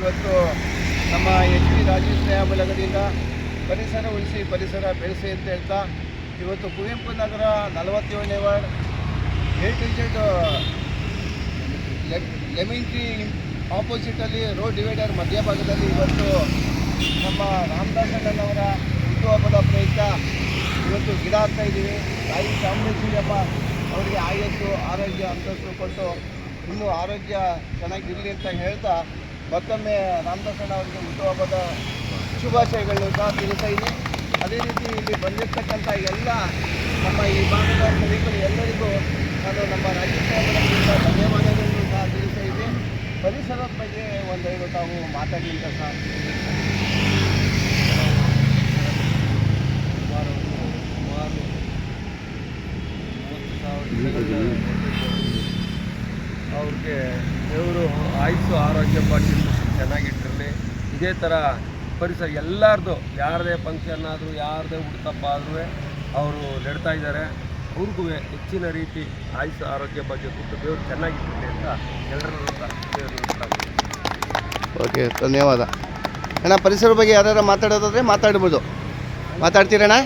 ಇವತ್ತು ನಮ್ಮ H V Rajeev ಸ್ನೇಹ ಬಳಗದಿಂದ ಪರಿಸರ ಉಳಿಸಿ ಪರಿಸರ ಬೆಳೆಸಿ ಅಂತ ಹೇಳ್ತಾ ಇವತ್ತು ಕುವೆಂಪು ನಗರ 47ನೇ ವಾರ್ಡ್ A2Z ಲೆಮನ್ ಟ್ರೀ ಆಪೋಸಿಟಲ್ಲಿ ರೋಡ್ ಡಿವೈಡರ್ ಮಧ್ಯಭಾಗದಲ್ಲಿ ಇವತ್ತು ನಮ್ಮ ರಾಮದಾಸ್ ಅಣ್ಣನವರ ಹುಟ್ಟುಹಬ್ಬದ ಪ್ರಯುಕ್ತ ಇವತ್ತು ಗಿಡ ಹಾಕ್ತಾ ಇದ್ದೀವಿ. ತಾಯಿ ಚಾಮುಂಡೇಶ್ವರಿ ಅಮ್ಮ ಅವರಿಗೆ ಆಯಸ್ಸು ಆರೋಗ್ಯ ಅಂತಸ್ತು ಕೊಟ್ಟು ಇನ್ನೂ ಆರೋಗ್ಯ ಚೆನ್ನಾಗಿರಲಿ ಅಂತ ಹೇಳ್ತಾ ಮತ್ತೊಮ್ಮೆ ರಾಮದಾಸ್ ಅಣ್ಣ ಅವರಿಗೆ ಹುಟ್ಟುಹಬ್ಬದ ಶುಭಾಶಯಗಳನ್ನು ಸಹ ತಿಳಿಸ್ತಾ ಇದ್ದೀನಿ. ಅದೇ ರೀತಿ ಇಲ್ಲಿ ಬಂದಿರತಕ್ಕಂಥ ಎಲ್ಲ ನಮ್ಮ ಈ ಭಾಗದ ಸಭಿಕರು ಎಲ್ಲರಿಗೂ ನಾನು ನಮ್ಮ ರಾಜ್ಯ ಸರ್ಕಾರದಿಂದ ಧನ್ಯವಾದಗಳನ್ನು ಸಹ ತಿಳಿಸ್ತಾ ಇದ್ದೀನಿ. ಪರಿಸರದ ಬಗ್ಗೆ ಒಂದೆರಡು ತಾವು ಮಾತಾಡಲಿಕ್ಕೆ ಸಹ ಸುಮಾರು 30,000 ಅವ್ರಿಗೆ ದೇವರು ಆಯುಸ್ಸು ಆರೋಗ್ಯ ಭಾಗ್ಯ ಚೆನ್ನಾಗಿಟ್ಟಿರಲಿ. ಇದೇ ಥರ ಪರಿಸರ ಎಲ್ಲರದು ಯಾರದೇ ಫಂಕ್ಷನ್ ಆದರೂ ಯಾರದೇ ಹುಟ್ಟುಹಬ್ಬ ಆದರೂ ಅವರು ನೆಡ್ತಾ ಇದ್ದಾರೆ. ಅವ್ರಿಗೂ ಹೆಚ್ಚಿನ ರೀತಿ ಆಯುಸ್ಸು ಆರೋಗ್ಯ ಭಾಗ್ಯ ಕೊಟ್ಟು ದೇವರು ಚೆನ್ನಾಗಿಟ್ಟಿರಲಿ ಅಂತ ಎಲ್ಲರೂ ಓಕೆ, ಧನ್ಯವಾದ ಅಣ್ಣ. ಪರಿಸರ ಬಗ್ಗೆ ಯಾರ್ಯಾರು ಮಾತಾಡೋದಾದರೆ ಮಾತಾಡ್ಬೋದು. ಮಾತಾಡ್ತೀರಣ್ಣ?